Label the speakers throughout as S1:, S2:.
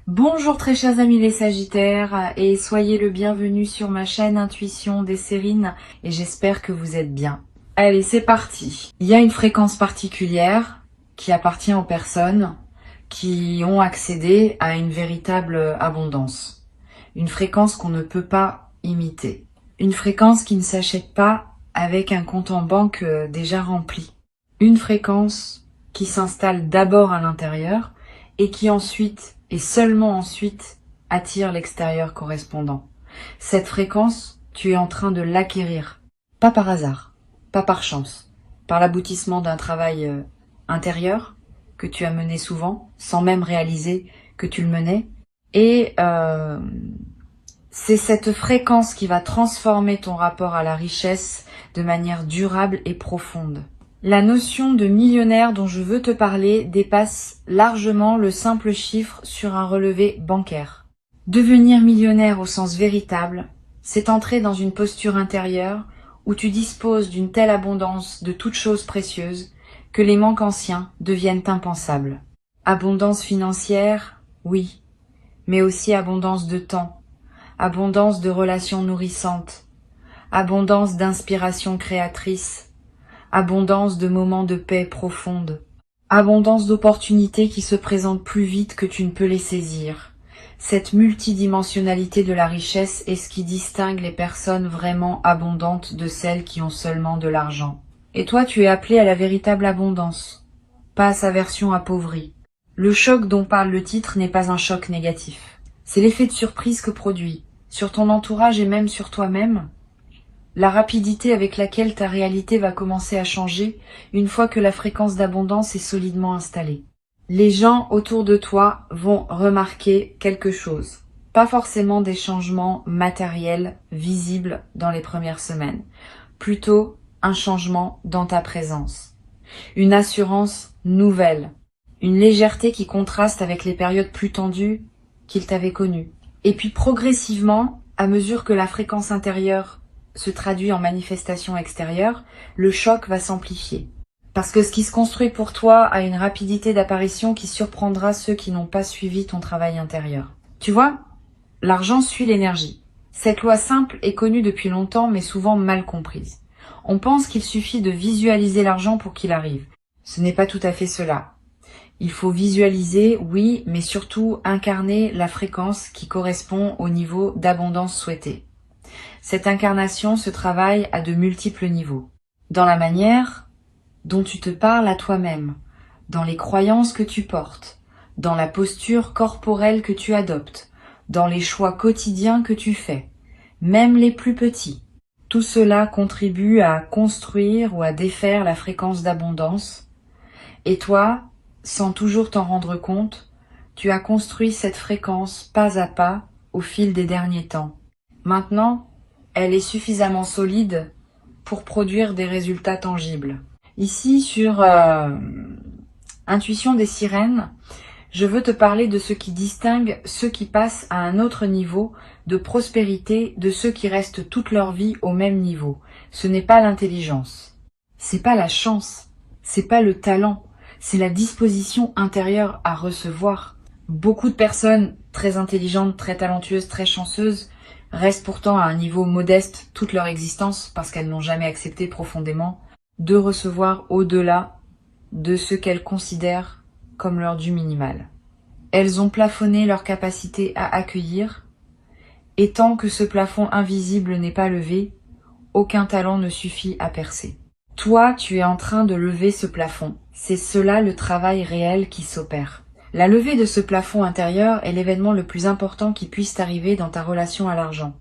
S1: Bonjour très chers amis les Sagittaires et soyez le bienvenu sur ma chaîne Intuition des Sérines et j'espère que vous êtes bien. Allez, c'est parti. Il y a une fréquence particulière qui appartient aux personnes qui ont accédé à une véritable abondance. Une fréquence qu'on ne peut pas imiter. Une fréquence qui ne s'achète pas avec un compte en banque déjà rempli. Une fréquence qui s'installe d'abord à l'intérieur et qui ensuite, et seulement ensuite, attire l'extérieur correspondant. Cette fréquence, tu es en train de l'acquérir. Pas par hasard, pas par chance, par l'aboutissement d'un travail intérieur que tu as mené souvent, sans même réaliser que tu le menais. Et c'est cette fréquence qui va transformer ton rapport à la richesse de manière durable et profonde. La notion de millionnaire dont je veux te parler dépasse largement le simple chiffre sur un relevé bancaire. Devenir millionnaire au sens véritable, c'est entrer dans une posture intérieure où tu disposes d'une telle abondance de toutes choses précieuses que les manques anciens deviennent impensables. Abondance financière, oui, mais aussi abondance de temps, abondance de relations nourrissantes, abondance d'inspiration créatrice, abondance de moments de paix profonde, abondance d'opportunités qui se présentent plus vite que tu ne peux les saisir. Cette multidimensionnalité de la richesse est ce qui distingue les personnes vraiment abondantes de celles qui ont seulement de l'argent. Et toi, tu es appelé à la véritable abondance, pas à sa version appauvrie. Le choc dont parle le titre n'est pas un choc négatif. C'est l'effet de surprise que produit, sur ton entourage et même sur toi-même, la rapidité avec laquelle ta réalité va commencer à changer une fois que la fréquence d'abondance est solidement installée. Les gens autour de toi vont remarquer quelque chose. Pas forcément des changements matériels visibles dans les premières semaines. Plutôt un changement dans ta présence. Une assurance nouvelle. Une légèreté qui contraste avec les périodes plus tendues qu'ils t'avaient connues. Et puis progressivement, à mesure que la fréquence intérieure se traduit en manifestation extérieure, le choc va s'amplifier. Parce que ce qui se construit pour toi a une rapidité d'apparition qui surprendra ceux qui n'ont pas suivi ton travail intérieur. Tu vois, l'argent suit l'énergie. Cette loi simple est connue depuis longtemps mais souvent mal comprise. On pense qu'il suffit de visualiser l'argent pour qu'il arrive. Ce n'est pas tout à fait cela. Il faut visualiser, oui, mais surtout incarner la fréquence qui correspond au niveau d'abondance souhaité. Cette incarnation se travaille à de multiples niveaux. Dans la manière dont tu te parles à toi-même, dans les croyances que tu portes, dans la posture corporelle que tu adoptes, dans les choix quotidiens que tu fais, même les plus petits. Tout cela contribue à construire ou à défaire la fréquence d'abondance. Et toi, sans toujours t'en rendre compte, tu as construit cette fréquence pas à pas au fil des derniers temps. Maintenant, elle est suffisamment solide pour produire des résultats tangibles. Ici, sur Intuition des Sirènes, je veux te parler de ce qui distingue ceux qui passent à un autre niveau de prospérité de ceux qui restent toute leur vie au même niveau. Ce n'est pas l'intelligence, c'est pas la chance, c'est pas le talent, c'est la disposition intérieure à recevoir. Beaucoup de personnes très intelligentes, très talentueuses, très chanceuses restent pourtant à un niveau modeste toute leur existence parce qu'elles n'ont jamais accepté profondément de recevoir au-delà de ce qu'elles considèrent comme leur dû minimal. Elles ont plafonné leur capacité à accueillir, et tant que ce plafond invisible n'est pas levé, aucun talent ne suffit à percer. Toi, tu es en train de lever ce plafond. C'est cela le travail réel qui s'opère. La levée de ce plafond intérieur est l'événement le plus important qui puisse arriver dans ta relation à l'argent.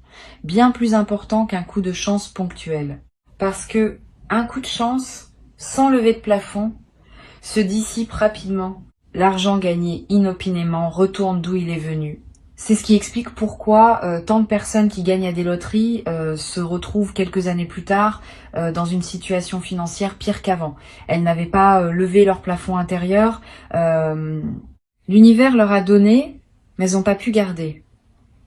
S1: Bien plus important qu'un coup de chance ponctuel. Parce que un coup de chance, sans lever de plafond, se dissipe rapidement. L'argent gagné inopinément retourne d'où il est venu. C'est ce qui explique pourquoi tant de personnes qui gagnent à des loteries se retrouvent quelques années plus tard dans une situation financière pire qu'avant. Elles n'avaient pas levé leur plafond intérieur. L'univers leur a donné, mais elles n'ont pas pu garder.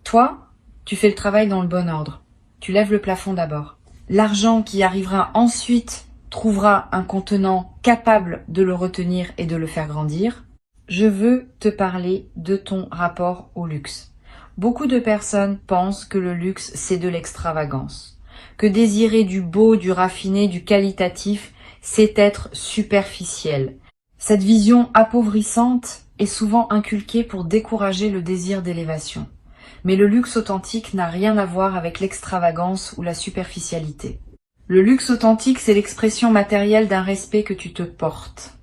S1: Toi, tu fais le travail dans le bon ordre. Tu lèves le plafond d'abord. L'argent qui arrivera ensuite trouvera un contenant capable de le retenir et de le faire grandir. je veux te parler de ton rapport au luxe. Beaucoup de personnes pensent que le luxe, c'est de l'extravagance, que désirer du beau, du raffiné, du qualitatif, c'est être superficiel. Cette vision appauvrissante est souvent inculquée pour décourager le désir d'élévation. Mais le luxe authentique n'a rien à voir avec l'extravagance ou la superficialité. Le luxe authentique, c'est l'expression matérielle d'un respect que tu te portes.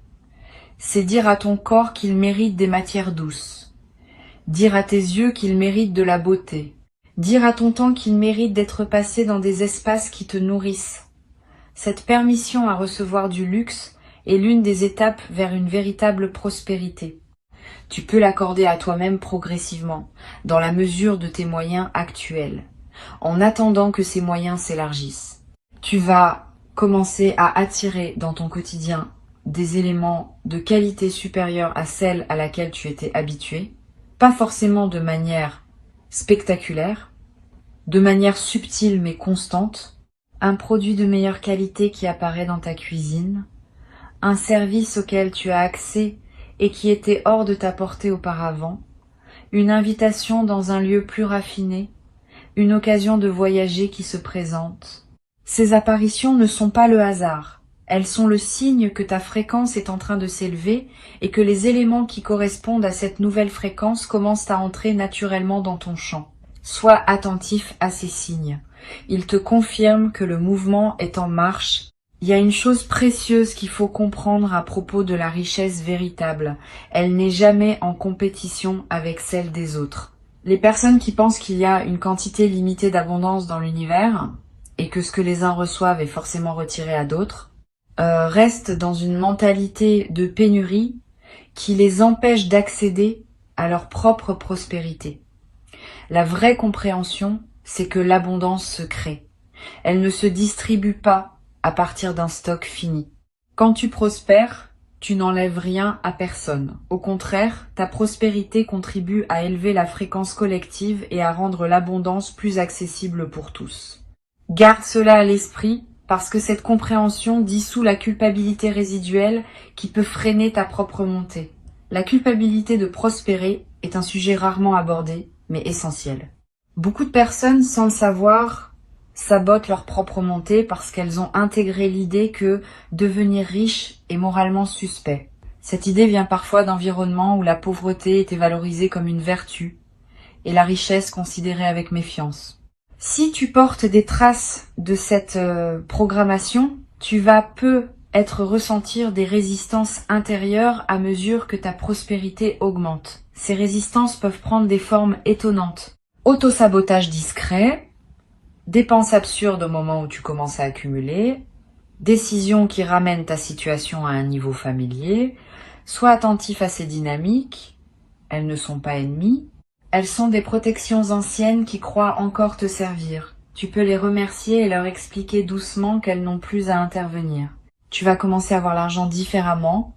S1: C'est dire à ton corps qu'il mérite des matières douces. Dire à tes yeux qu'il mérite de la beauté. Dire à ton temps qu'il mérite d'être passé dans des espaces qui te nourrissent. Cette permission à recevoir du luxe est l'une des étapes vers une véritable prospérité. Tu peux l'accorder à toi-même progressivement, dans la mesure de tes moyens actuels, en attendant que ces moyens s'élargissent. Tu vas commencer à attirer dans ton quotidien des éléments de qualité supérieure à celle à laquelle tu étais habitué, pas forcément de manière spectaculaire, de manière subtile mais constante, un produit de meilleure qualité qui apparaît dans ta cuisine, un service auquel tu as accès et qui était hors de ta portée auparavant, une invitation dans un lieu plus raffiné, une occasion de voyager qui se présente. Ces apparitions ne sont pas le hasard, elles sont le signe que ta fréquence est en train de s'élever et que les éléments qui correspondent à cette nouvelle fréquence commencent à entrer naturellement dans ton champ. Sois attentif à ces signes. Ils te confirment que le mouvement est en marche. Il y a une chose précieuse qu'il faut comprendre à propos de la richesse véritable. Elle n'est jamais en compétition avec celle des autres. Les personnes qui pensent qu'il y a une quantité limitée d'abondance dans l'univers et que ce que les uns reçoivent est forcément retiré à d'autres, restent dans une mentalité de pénurie qui les empêche d'accéder à leur propre prospérité. La vraie compréhension, c'est que l'abondance se crée. Elle ne se distribue pas à partir d'un stock fini. Quand tu prospères, tu n'enlèves rien à personne. Au contraire, ta prospérité contribue à élever la fréquence collective et à rendre l'abondance plus accessible pour tous. Garde cela à l'esprit parce que cette compréhension dissout la culpabilité résiduelle qui peut freiner ta propre montée. La culpabilité de prospérer est un sujet rarement abordé, mais essentiel. Beaucoup de personnes, sans le savoir, sabotent leur propre montée parce qu'elles ont intégré l'idée que devenir riche est moralement suspect. Cette idée vient parfois d'environnements où la pauvreté était valorisée comme une vertu et la richesse considérée avec méfiance. Si tu portes des traces de cette programmation, tu vas peu ressentir des résistances intérieures à mesure que ta prospérité augmente. Ces résistances peuvent prendre des formes étonnantes. Autosabotage discret, dépenses absurdes au moment où tu commences à accumuler, décisions qui ramènent ta situation à un niveau familier, sois attentif à ces dynamiques, elles ne sont pas ennemies, elles sont des protections anciennes qui croient encore te servir. Tu peux les remercier et leur expliquer doucement qu'elles n'ont plus à intervenir. Tu vas commencer à voir l'argent différemment.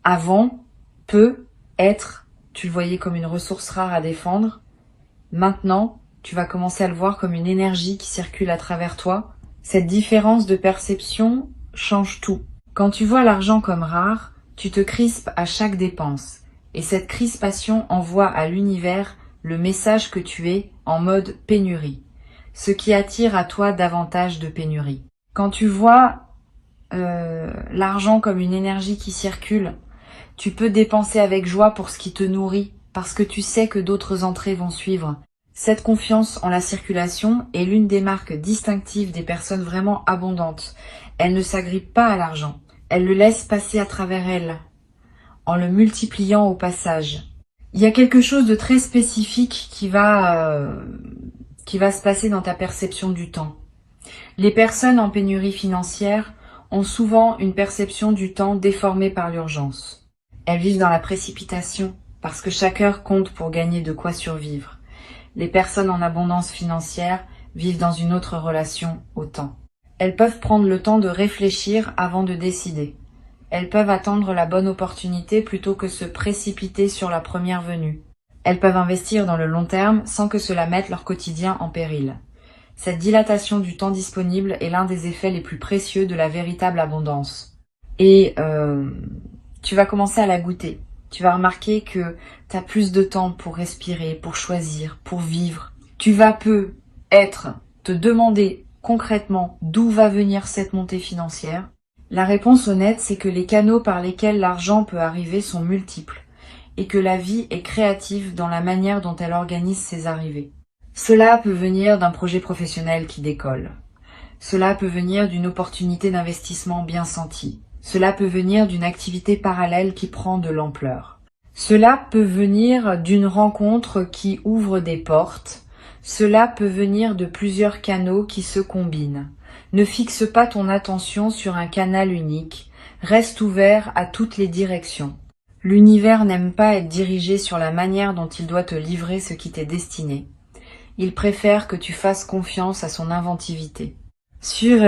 S1: Avant, tu le voyais comme une ressource rare à défendre. Maintenant, tu vas commencer à le voir comme une énergie qui circule à travers toi. Cette différence de perception change tout. Quand tu vois l'argent comme rare, tu te crispes à chaque dépense. Et cette crispation envoie à l'univers le message que tu es en mode pénurie, ce qui attire à toi davantage de pénurie. Quand tu vois l'argent comme une énergie qui circule, tu peux dépenser avec joie pour ce qui te nourrit, parce que tu sais que d'autres entrées vont suivre. Cette confiance en la circulation est l'une des marques distinctives des personnes vraiment abondantes. Elles ne s'agrippent pas à l'argent, elles le laissent passer à travers elles, en le multipliant au passage. Il y a quelque chose de très spécifique qui va se passer dans ta perception du temps. Les personnes en pénurie financière ont souvent une perception du temps déformée par l'urgence. Elles vivent dans la précipitation parce que chaque heure compte pour gagner de quoi survivre. Les personnes en abondance financière vivent dans une autre relation au temps. Elles peuvent prendre le temps de réfléchir avant de décider. Elles peuvent attendre la bonne opportunité plutôt que se précipiter sur la première venue. Elles peuvent investir dans le long terme sans que cela mette leur quotidien en péril. Cette dilatation du temps disponible est l'un des effets les plus précieux de la véritable abondance. Et tu vas commencer à la goûter. Tu vas remarquer que tu as plus de temps pour respirer, pour choisir, pour vivre. Tu vas te demander concrètement d'où va venir cette montée financière. La réponse honnête, c'est que les canaux par lesquels l'argent peut arriver sont multiples et que la vie est créative dans la manière dont elle organise ses arrivées. Cela peut venir d'un projet professionnel qui décolle. Cela peut venir d'une opportunité d'investissement bien sentie. Cela peut venir d'une activité parallèle qui prend de l'ampleur. Cela peut venir d'une rencontre qui ouvre des portes. Cela peut venir de plusieurs canaux qui se combinent. Ne fixe pas ton attention sur un canal unique. Reste ouvert à toutes les directions. L'univers n'aime pas être dirigé sur la manière dont il doit te livrer ce qui t'est destiné. Il préfère que tu fasses confiance à son inventivité. Sur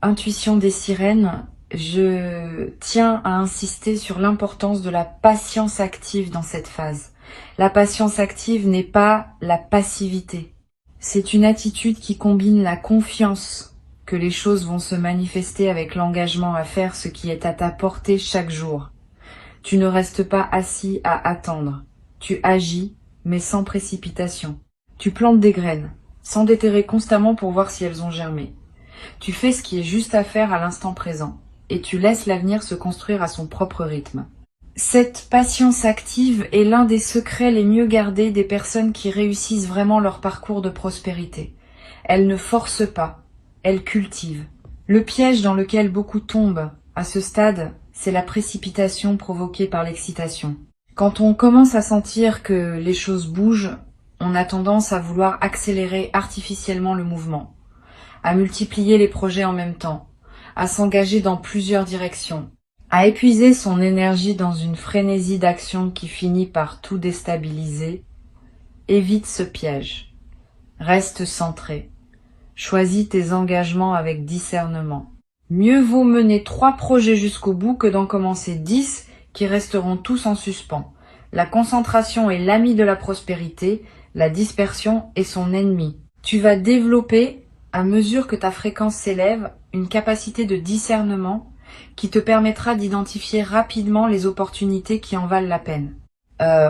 S1: Intuition des sirènes, je tiens à insister sur l'importance de la patience active dans cette phase. La patience active n'est pas la passivité. C'est une attitude qui combine la confiance que les choses vont se manifester avec l'engagement à faire ce qui est à ta portée chaque jour. Tu ne restes pas assis à attendre. Tu agis, mais sans précipitation. Tu plantes des graines, sans déterrer constamment pour voir si elles ont germé. Tu fais ce qui est juste à faire à l'instant présent, et tu laisses l'avenir se construire à son propre rythme. Cette patience active est l'un des secrets les mieux gardés des personnes qui réussissent vraiment leur parcours de prospérité. Elles ne forcent pas, elles cultivent. Le piège dans lequel beaucoup tombent à ce stade, c'est la précipitation provoquée par l'excitation. Quand on commence à sentir que les choses bougent, on a tendance à vouloir accélérer artificiellement le mouvement, à multiplier les projets en même temps, à s'engager dans plusieurs directions, à épuiser son énergie dans une frénésie d'action qui finit par tout déstabiliser. Évite ce piège. Reste centré. Choisis tes engagements avec discernement. Mieux vaut mener 3 projets jusqu'au bout que d'en commencer 10 qui resteront tous en suspens. La concentration est l'ami de la prospérité, la dispersion est son ennemi. Tu vas développer, à mesure que ta fréquence s'élève, une capacité de discernement qui te permettra d'identifier rapidement les opportunités qui en valent la peine.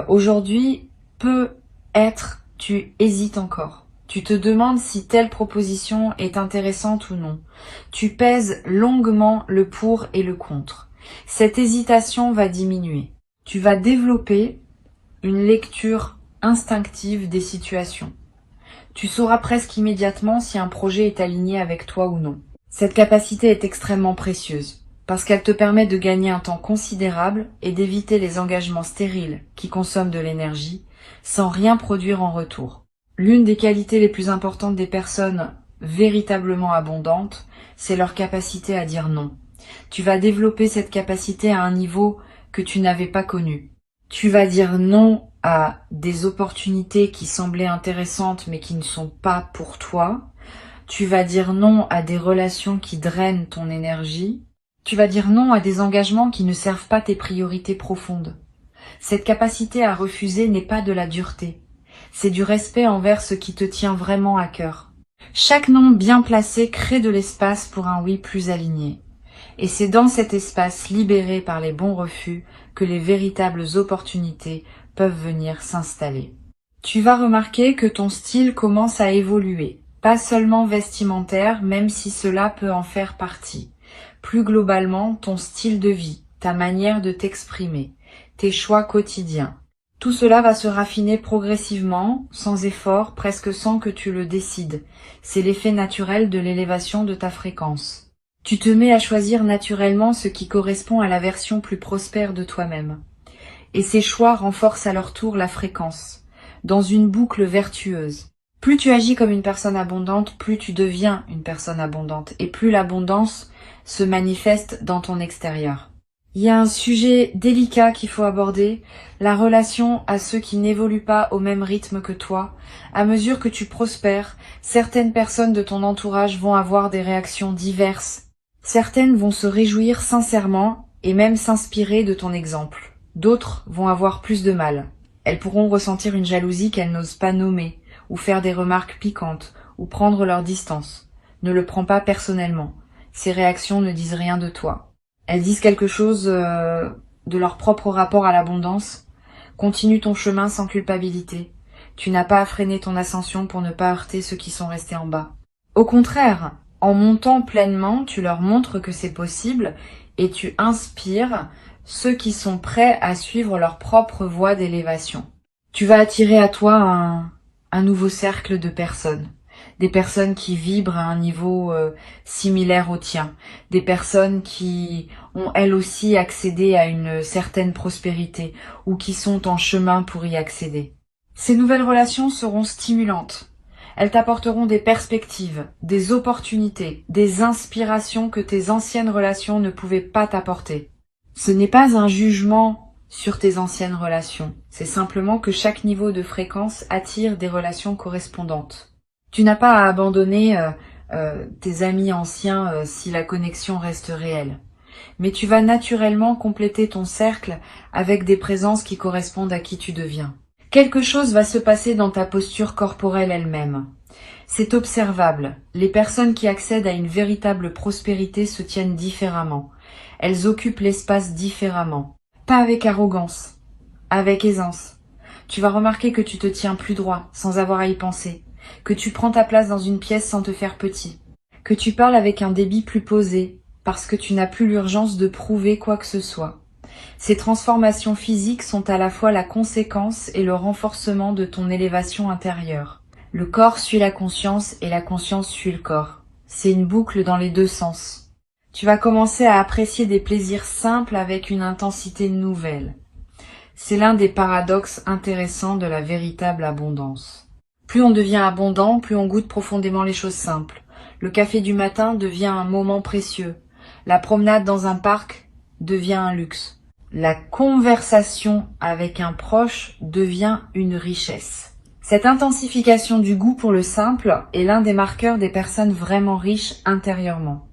S1: Aujourd'hui, peut-être tu hésites encore. Tu te demandes si telle proposition est intéressante ou non. Tu pèses longuement le pour et le contre. Cette hésitation va diminuer. Tu vas développer une lecture instinctive des situations. Tu sauras presque immédiatement si un projet est aligné avec toi ou non. Cette capacité est extrêmement précieuse parce qu'elle te permet de gagner un temps considérable et d'éviter les engagements stériles qui consomment de l'énergie sans rien produire en retour. L'une des qualités les plus importantes des personnes véritablement abondantes, c'est leur capacité à dire non. Tu vas développer cette capacité à un niveau que tu n'avais pas connu. Tu vas dire non à des opportunités qui semblaient intéressantes mais qui ne sont pas pour toi. Tu vas dire non à des relations qui drainent ton énergie. Tu vas dire non à des engagements qui ne servent pas tes priorités profondes. Cette capacité à refuser n'est pas de la dureté. C'est du respect envers ce qui te tient vraiment à cœur. Chaque non bien placé crée de l'espace pour un oui plus aligné. Et c'est dans cet espace libéré par les bons refus que les véritables opportunités peuvent venir s'installer. Tu vas remarquer que ton style commence à évoluer, pas seulement vestimentaire, même si cela peut en faire partie. Plus globalement, ton style de vie, ta manière de t'exprimer, tes choix quotidiens. Tout cela va se raffiner progressivement, sans effort, presque sans que tu le décides. C'est l'effet naturel de l'élévation de ta fréquence. Tu te mets à choisir naturellement ce qui correspond à la version plus prospère de toi-même. Et ces choix renforcent à leur tour la fréquence, dans une boucle vertueuse. Plus tu agis comme une personne abondante, plus tu deviens une personne abondante, et plus l'abondance se manifeste dans ton extérieur. Il y a un sujet délicat qu'il faut aborder, la relation à ceux qui n'évoluent pas au même rythme que toi. À mesure que tu prospères, certaines personnes de ton entourage vont avoir des réactions diverses. Certaines vont se réjouir sincèrement et même s'inspirer de ton exemple. D'autres vont avoir plus de mal. Elles pourront ressentir une jalousie qu'elles n'osent pas nommer, ou faire des remarques piquantes, ou prendre leur distance. Ne le prends pas personnellement. Ces réactions ne disent rien de toi. Elles disent quelque chose de leur propre rapport à l'abondance, continue ton chemin sans culpabilité. Tu n'as pas à freiner ton ascension pour ne pas heurter ceux qui sont restés en bas. Au contraire, en montant pleinement, tu leur montres que c'est possible et tu inspires ceux qui sont prêts à suivre leur propre voie d'élévation. Tu vas attirer à toi un nouveau cercle de personnes. Des personnes qui vibrent à un niveau similaire au tien. Des personnes qui ont elles aussi accédé à une certaine prospérité ou qui sont en chemin pour y accéder. Ces nouvelles relations seront stimulantes. Elles t'apporteront des perspectives, des opportunités, des inspirations que tes anciennes relations ne pouvaient pas t'apporter. Ce n'est pas un jugement sur tes anciennes relations. C'est simplement que chaque niveau de fréquence attire des relations correspondantes. Tu n'as pas à abandonner tes amis anciens si la connexion reste réelle. Mais tu vas naturellement compléter ton cercle avec des présences qui correspondent à qui tu deviens. Quelque chose va se passer dans ta posture corporelle elle-même. C'est observable. Les personnes qui accèdent à une véritable prospérité se tiennent différemment. Elles occupent l'espace différemment. Pas avec arrogance, avec aisance. Tu vas remarquer que tu te tiens plus droit, sans avoir à y penser. Que tu prends ta place dans une pièce sans te faire petit. Que tu parles avec un débit plus posé, parce que tu n'as plus l'urgence de prouver quoi que ce soit. Ces transformations physiques sont à la fois la conséquence et le renforcement de ton élévation intérieure. Le corps suit la conscience et la conscience suit le corps. C'est une boucle dans les deux sens. Tu vas commencer à apprécier des plaisirs simples avec une intensité nouvelle. C'est l'un des paradoxes intéressants de la véritable abondance. Plus on devient abondant, plus on goûte profondément les choses simples. Le café du matin devient un moment précieux. La promenade dans un parc devient un luxe. La conversation avec un proche devient une richesse. Cette intensification du goût pour le simple est l'un des marqueurs des personnes vraiment riches intérieurement,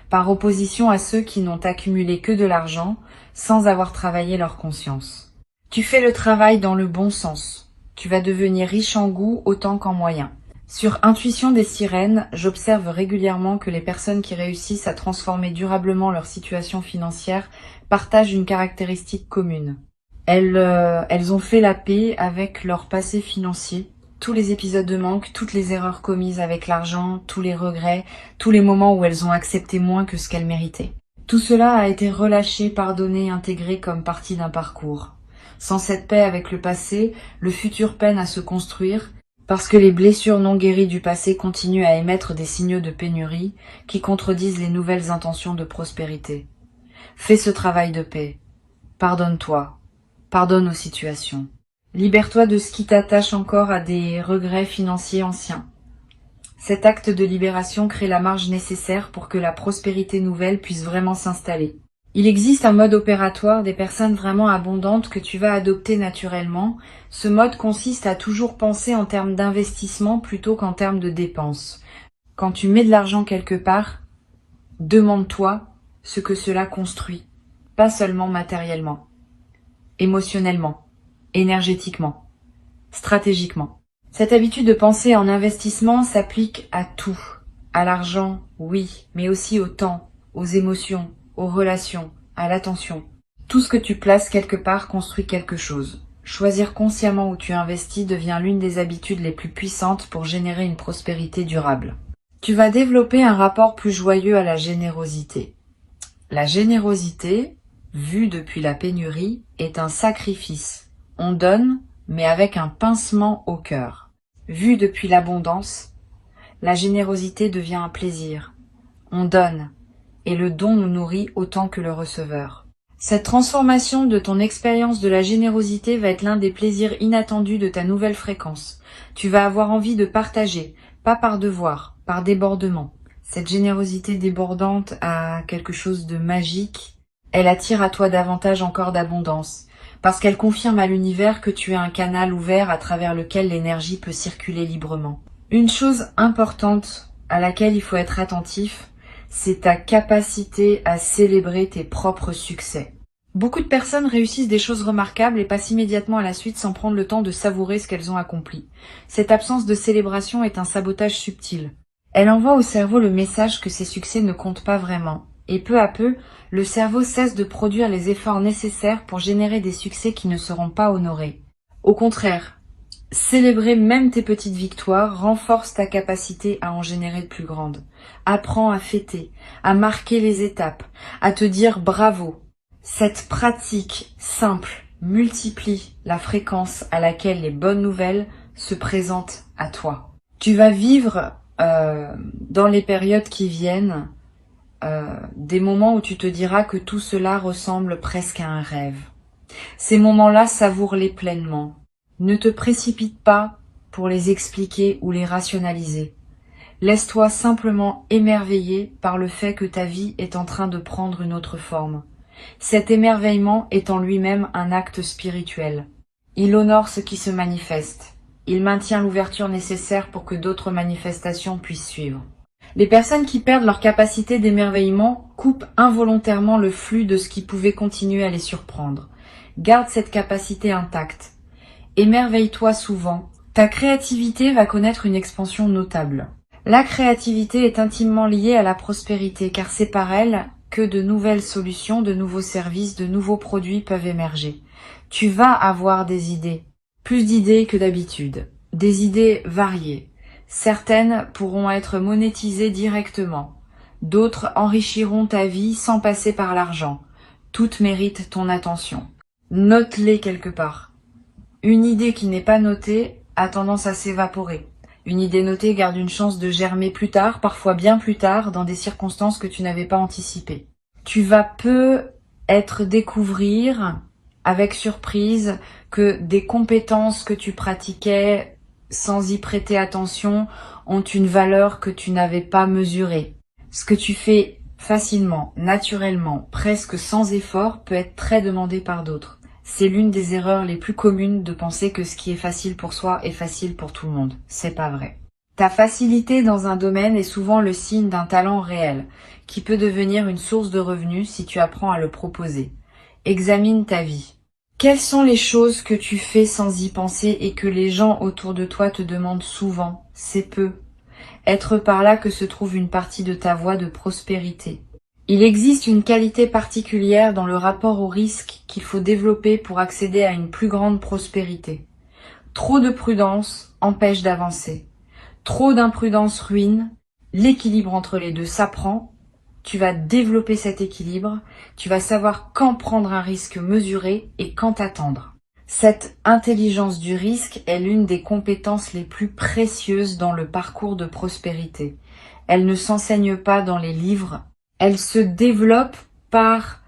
S1: par opposition à ceux qui n'ont accumulé que de l'argent sans avoir travaillé leur conscience. Tu fais le travail dans le bon sens. Tu vas devenir riche en goût autant qu'en moyens. Sur Intuition des sirènes, j'observe régulièrement que les personnes qui réussissent à transformer durablement leur situation financière partagent une caractéristique commune. Elles ont fait la paix avec leur passé financier, tous les épisodes de manque, toutes les erreurs commises avec l'argent, tous les regrets, tous les moments où elles ont accepté moins que ce qu'elles méritaient. Tout cela a été relâché, pardonné, intégré comme partie d'un parcours. Sans cette paix avec le passé, le futur peine à se construire, parce que les blessures non guéries du passé continuent à émettre des signaux de pénurie qui contredisent les nouvelles intentions de prospérité. Fais ce travail de paix. Pardonne-toi. Pardonne aux situations. Libère-toi de ce qui t'attache encore à des regrets financiers anciens. Cet acte de libération crée la marge nécessaire pour que la prospérité nouvelle puisse vraiment s'installer. Il existe un mode opératoire des personnes vraiment abondantes que tu vas adopter naturellement. Ce mode consiste à toujours penser en termes d'investissement plutôt qu'en termes de dépenses. Quand tu mets de l'argent quelque part, demande-toi ce que cela construit, pas seulement matériellement, émotionnellement, énergétiquement, stratégiquement. Cette habitude de penser en investissement s'applique à tout. À l'argent, oui, mais aussi au temps, aux émotions, aux relations, à l'attention. Tout ce que tu places quelque part construit quelque chose. Choisir consciemment où tu investis devient l'une des habitudes les plus puissantes pour générer une prospérité durable. Tu vas développer un rapport plus joyeux à la générosité. La générosité, vue depuis la pénurie, est un sacrifice. On donne, mais avec un pincement au cœur. Vue depuis l'abondance, la générosité devient un plaisir. On donne, et le don nous nourrit autant que le receveur. Cette transformation de ton expérience de la générosité va être l'un des plaisirs inattendus de ta nouvelle fréquence. Tu vas avoir envie de partager, pas par devoir, par débordement. Cette générosité débordante a quelque chose de magique. Elle attire à toi davantage encore d'abondance, parce qu'elle confirme à l'univers que tu es un canal ouvert à travers lequel l'énergie peut circuler librement. Une chose importante à laquelle il faut être attentif, c'est ta capacité à célébrer tes propres succès. Beaucoup de personnes réussissent des choses remarquables et passent immédiatement à la suite sans prendre le temps de savourer ce qu'elles ont accompli. Cette absence de célébration est un sabotage subtil. Elle envoie au cerveau le message que ces succès ne comptent pas vraiment, Et peu à peu, le cerveau cesse de produire les efforts nécessaires pour générer des succès qui ne seront pas honorés. Au contraire, célébrer même tes petites victoires renforce ta capacité à en générer de plus grandes. Apprends à fêter, à marquer les étapes, à te dire bravo. Cette pratique simple multiplie la fréquence à laquelle les bonnes nouvelles se présentent à toi. Tu vas vivre dans les périodes qui viennent des moments où tu te diras que tout cela ressemble presque à un rêve. Ces moments-là, savoure-les pleinement. Ne te précipite pas pour les expliquer ou les rationaliser. Laisse-toi simplement émerveiller par le fait que ta vie est en train de prendre une autre forme. Cet émerveillement est en lui-même un acte spirituel. Il honore ce qui se manifeste. Il maintient l'ouverture nécessaire pour que d'autres manifestations puissent suivre. Les personnes qui perdent leur capacité d'émerveillement coupent involontairement le flux de ce qui pouvait continuer à les surprendre. Garde cette capacité intacte. Émerveille-toi souvent. Ta créativité va connaître une expansion notable. La créativité est intimement liée à la prospérité car c'est par elle que de nouvelles solutions, de nouveaux services, de nouveaux produits peuvent émerger. Tu vas avoir des idées, plus d'idées que d'habitude, des idées variées. Certaines pourront être monétisées directement, d'autres enrichiront ta vie sans passer par l'argent. Toutes méritent ton attention. Note-les quelque part. Une idée qui n'est pas notée a tendance à s'évaporer. Une idée notée garde une chance de germer plus tard, parfois bien plus tard, dans des circonstances que tu n'avais pas anticipées. Tu vas peut-être découvrir, avec surprise, que des compétences que tu pratiquais sans y prêter attention ont une valeur que tu n'avais pas mesurée. Ce que tu fais facilement, naturellement, presque sans effort, peut être très demandé par d'autres. C'est l'une des erreurs les plus communes de penser que ce qui est facile pour soi est facile pour tout le monde. C'est pas vrai. Ta facilité dans un domaine est souvent le signe d'un talent réel, qui peut devenir une source de revenus si tu apprends à le proposer. Examine ta vie. Quelles sont les choses que tu fais sans y penser et que les gens autour de toi te demandent souvent? C'est peu. Être par là que se trouve une partie de ta voie de prospérité. Il existe une qualité particulière dans le rapport au risque qu'il faut développer pour accéder à une plus grande prospérité. Trop de prudence empêche d'avancer. Trop d'imprudence ruine. L'équilibre entre les deux s'apprend. Tu vas développer cet équilibre. Tu vas savoir quand prendre un risque mesuré et quand attendre. Cette intelligence du risque est l'une des compétences les plus précieuses dans le parcours de prospérité. Elle ne s'enseigne pas dans les livres. Elle se développe par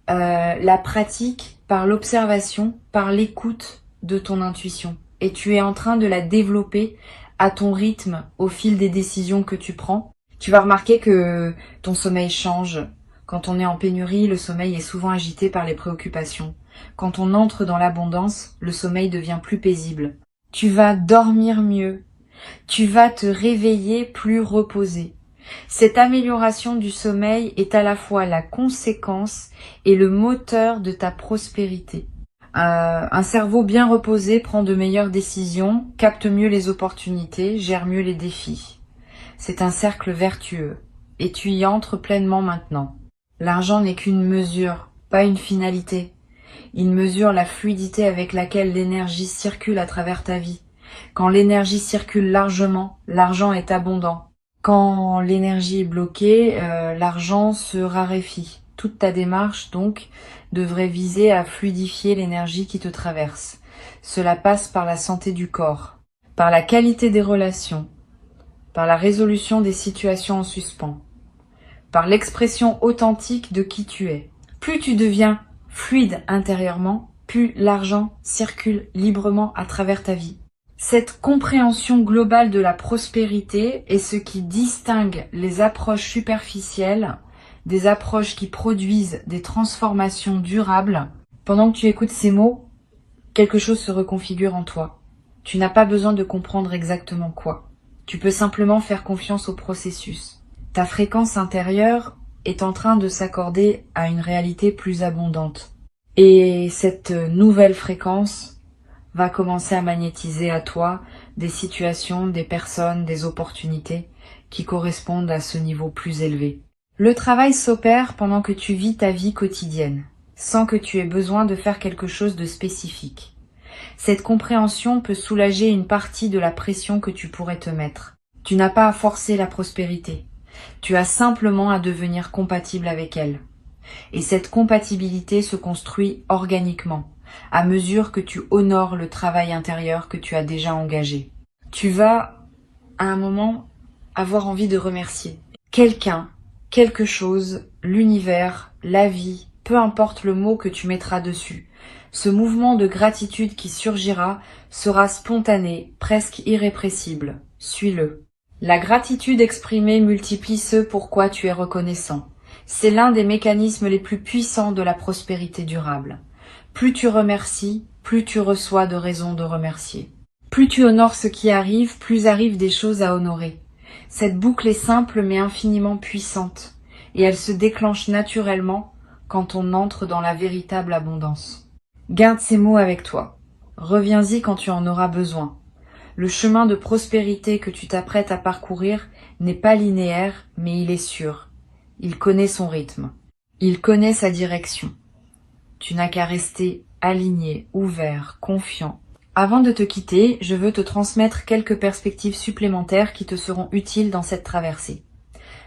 S1: la pratique, par l'observation, par l'écoute de ton intuition. Et tu es en train de la développer à ton rythme au fil des décisions que tu prends. Tu vas remarquer que ton sommeil change. Quand on est en pénurie, le sommeil est souvent agité par les préoccupations. Quand on entre dans l'abondance, le sommeil devient plus paisible. Tu vas dormir mieux. Tu vas te réveiller plus reposé. Cette amélioration du sommeil est à la fois la conséquence et le moteur de ta prospérité. Un cerveau bien reposé prend de meilleures décisions, capte mieux les opportunités, gère mieux les défis. C'est un cercle vertueux, et tu y entres pleinement maintenant. L'argent n'est qu'une mesure, pas une finalité. Il mesure la fluidité avec laquelle l'énergie circule à travers ta vie. Quand l'énergie circule largement, l'argent est abondant. Quand l'énergie est bloquée, l'argent se raréfie. Toute ta démarche, donc, devrait viser à fluidifier l'énergie qui te traverse. Cela passe par la santé du corps, par la qualité des relations, par la résolution des situations en suspens, par l'expression authentique de qui tu es. Plus tu deviens fluide intérieurement, plus l'argent circule librement à travers ta vie. Cette compréhension globale de la prospérité est ce qui distingue les approches superficielles des approches qui produisent des transformations durables. Pendant que tu écoutes ces mots, quelque chose se reconfigure en toi. Tu n'as pas besoin de comprendre exactement quoi. Tu peux simplement faire confiance au processus. Ta fréquence intérieure est en train de s'accorder à une réalité plus abondante. Et cette nouvelle fréquence va commencer à magnétiser à toi des situations, des personnes, des opportunités qui correspondent à ce niveau plus élevé. Le travail s'opère pendant que tu vis ta vie quotidienne, sans que tu aies besoin de faire quelque chose de spécifique. Cette compréhension peut soulager une partie de la pression que tu pourrais te mettre. Tu n'as pas à forcer la prospérité. Tu as simplement à devenir compatible avec elle. Et cette compatibilité se construit organiquement, à mesure que tu honores le travail intérieur que tu as déjà engagé. Tu vas, à un moment, avoir envie de remercier quelqu'un, quelque chose, l'univers, la vie, peu importe le mot que tu mettras dessus. Ce mouvement de gratitude qui surgira sera spontané, presque irrépressible. Suis-le. La gratitude exprimée multiplie ce pour quoi tu es reconnaissant. C'est l'un des mécanismes les plus puissants de la prospérité durable. Plus tu remercies, plus tu reçois de raisons de remercier. Plus tu honores ce qui arrive, plus arrivent des choses à honorer. Cette boucle est simple mais infiniment puissante, et elle se déclenche naturellement quand on entre dans la véritable abondance. Garde ces mots avec toi. Reviens-y quand tu en auras besoin. Le chemin de prospérité que tu t'apprêtes à parcourir n'est pas linéaire, mais il est sûr. Il connaît son rythme. Il connaît sa direction. Tu n'as qu'à rester aligné, ouvert, confiant. Avant de te quitter, je veux te transmettre quelques perspectives supplémentaires qui te seront utiles dans cette traversée.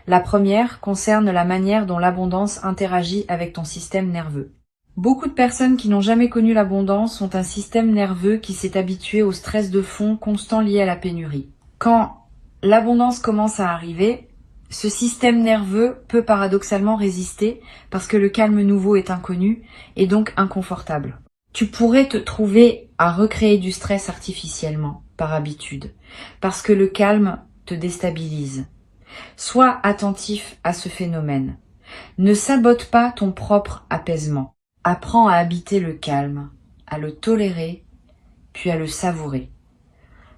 S1: La première concerne la manière dont l'abondance interagit avec ton système nerveux. Beaucoup de personnes qui n'ont jamais connu l'abondance ont un système nerveux qui s'est habitué au stress de fond constant lié à la pénurie. Quand l'abondance commence à arriver, ce système nerveux peut paradoxalement résister parce que le calme nouveau est inconnu et donc inconfortable. Tu pourrais te trouver à recréer du stress artificiellement, par habitude, parce que le calme te déstabilise. Sois attentif à ce phénomène. Ne sabote pas ton propre apaisement. Apprends à habiter le calme, à le tolérer, puis à le savourer.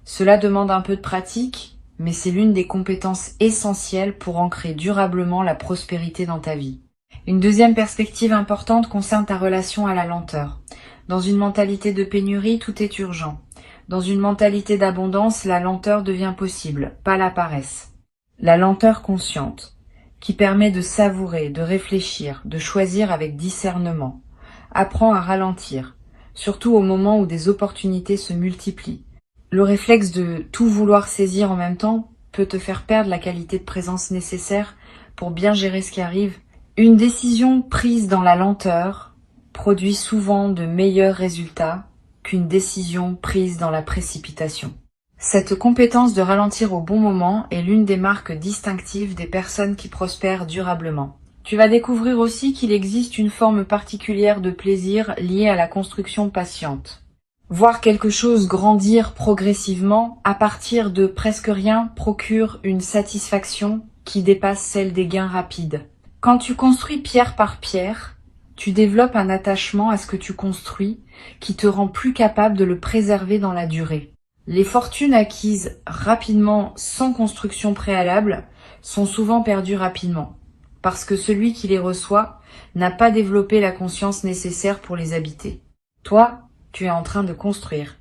S1: Cela demande un peu de pratique, mais c'est l'une des compétences essentielles pour ancrer durablement la prospérité dans ta vie. Une deuxième perspective importante concerne ta relation à la lenteur. Dans une mentalité de pénurie, tout est urgent. Dans une mentalité d'abondance, la lenteur devient possible, pas la paresse. La lenteur consciente, qui permet de savourer, de réfléchir, de choisir avec discernement. Apprends à ralentir, surtout au moment où des opportunités se multiplient. Le réflexe de tout vouloir saisir en même temps peut te faire perdre la qualité de présence nécessaire pour bien gérer ce qui arrive. Une décision prise dans la lenteur produit souvent de meilleurs résultats qu'une décision prise dans la précipitation. Cette compétence de ralentir au bon moment est l'une des marques distinctives des personnes qui prospèrent durablement. Tu vas découvrir aussi qu'il existe une forme particulière de plaisir liée à la construction patiente. Voir quelque chose grandir progressivement à partir de presque rien procure une satisfaction qui dépasse celle des gains rapides. Quand tu construis pierre par pierre, tu développes un attachement à ce que tu construis qui te rend plus capable de le préserver dans la durée. Les fortunes acquises rapidement sans construction préalable sont souvent perdues rapidement, parce que celui qui les reçoit n'a pas développé la conscience nécessaire pour les habiter. Toi, tu es en train de construire,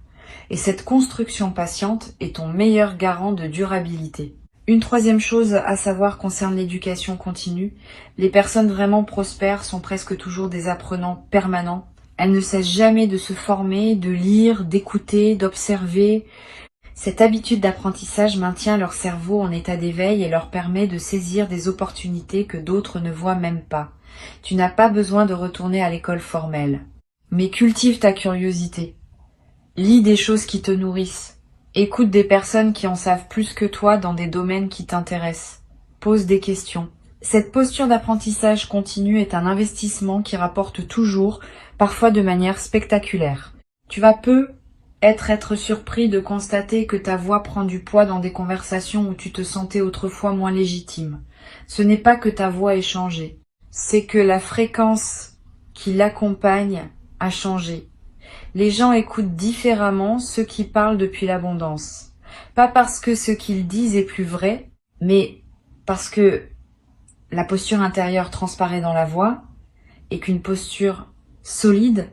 S1: et cette construction patiente est ton meilleur garant de durabilité. Une troisième chose à savoir concerne l'éducation continue. Les personnes vraiment prospères sont presque toujours des apprenants permanents. Elles ne cessent jamais de se former, de lire, d'écouter, d'observer. Cette habitude d'apprentissage maintient leur cerveau en état d'éveil et leur permet de saisir des opportunités que d'autres ne voient même pas. Tu n'as pas besoin de retourner à l'école formelle. Mais cultive ta curiosité. Lis des choses qui te nourrissent. Écoute des personnes qui en savent plus que toi dans des domaines qui t'intéressent. Pose des questions. Cette posture d'apprentissage continu est un investissement qui rapporte toujours, parfois de manière spectaculaire. Tu vas être surpris de constater que ta voix prend du poids dans des conversations où tu te sentais autrefois moins légitime. Ce n'est pas que ta voix ait changé, c'est que la fréquence qui l'accompagne a changé. Les gens écoutent différemment ceux qui parlent depuis l'abondance. Pas parce que ce qu'ils disent est plus vrai, mais parce que la posture intérieure transparaît dans la voix et qu'une posture solide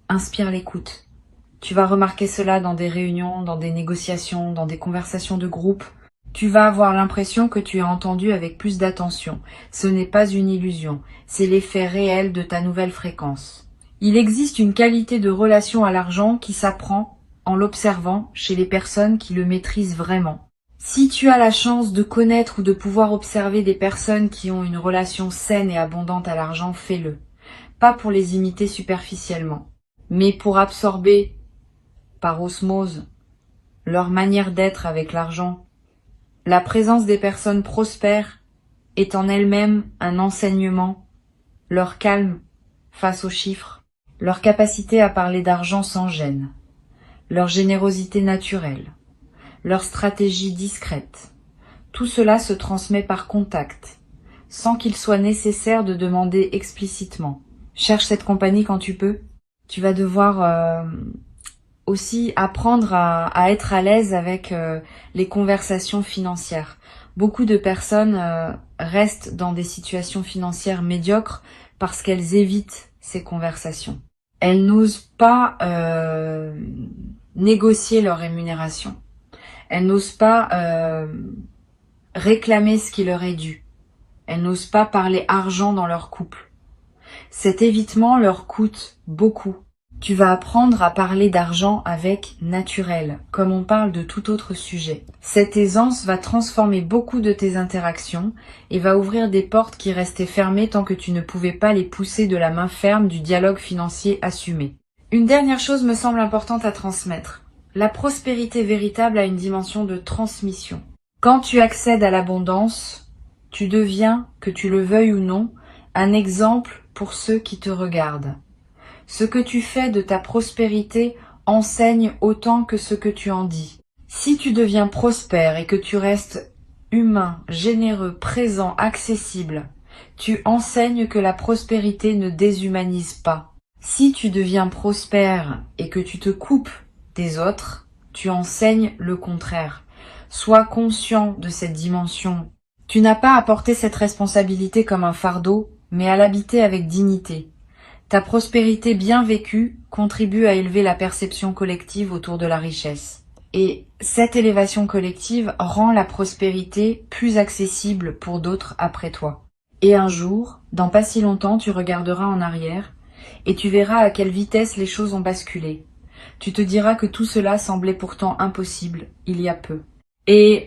S1: inspire l'écoute. Tu vas remarquer cela dans des réunions, dans des négociations, dans des conversations de groupe. Tu vas avoir l'impression que tu es entendu avec plus d'attention. Ce n'est pas une illusion, c'est l'effet réel de ta nouvelle fréquence. Il existe une qualité de relation à l'argent qui s'apprend en l'observant chez les personnes qui le maîtrisent vraiment. Si tu as la chance de connaître ou de pouvoir observer des personnes qui ont une relation saine et abondante à l'argent, fais-le. Pas pour les imiter superficiellement, mais pour absorber par osmose leur manière d'être avec l'argent. La présence des personnes prospères est en elle-même un enseignement, leur calme face aux chiffres, leur capacité à parler d'argent sans gêne, leur générosité naturelle, leur stratégie discrète. Tout cela se transmet par contact, sans qu'il soit nécessaire de demander explicitement. Cherche cette compagnie quand tu peux. Tu vas devoir aussi apprendre à être à l'aise avec les conversations financières. Beaucoup de personnes restent dans des situations financières médiocres parce qu'elles évitent ces conversations. Elles n'osent pas négocier leur rémunération. Elles n'osent pas réclamer ce qui leur est dû. Elles n'osent pas parler argent dans leur couple. Cet évitement leur coûte beaucoup. Tu vas apprendre à parler d'argent avec naturel, comme on parle de tout autre sujet. Cette aisance va transformer beaucoup de tes interactions et va ouvrir des portes qui restaient fermées tant que tu ne pouvais pas les pousser de la main ferme du dialogue financier assumé. Une dernière chose me semble importante à transmettre. La prospérité véritable a une dimension de transmission. Quand tu accèdes à l'abondance, tu deviens, que tu le veuilles ou non, un exemple pour ceux qui te regardent. Ce que tu fais de ta prospérité enseigne autant que ce que tu en dis. Si tu deviens prospère et que tu restes humain, généreux, présent, accessible, tu enseignes que la prospérité ne déshumanise pas. Si tu deviens prospère et que tu te coupes des autres, tu enseignes le contraire. Sois conscient de cette dimension. Tu n'as pas à porter cette responsabilité comme un fardeau, mais à l'habiter avec dignité. Ta prospérité bien vécue contribue à élever la perception collective autour de la richesse. Et cette élévation collective rend la prospérité plus accessible pour d'autres après toi. Et un jour, dans pas si longtemps, tu regarderas en arrière et tu verras à quelle vitesse les choses ont basculé. Tu te diras que tout cela semblait pourtant impossible il y a peu. Et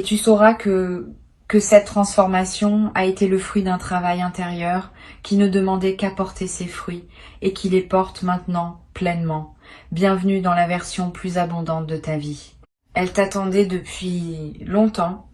S1: tu sauras que cette transformation a été le fruit d'un travail intérieur qui ne demandait qu'à porter ses fruits et qui les porte maintenant pleinement. Bienvenue dans la version plus abondante de ta vie. Elle t'attendait depuis longtemps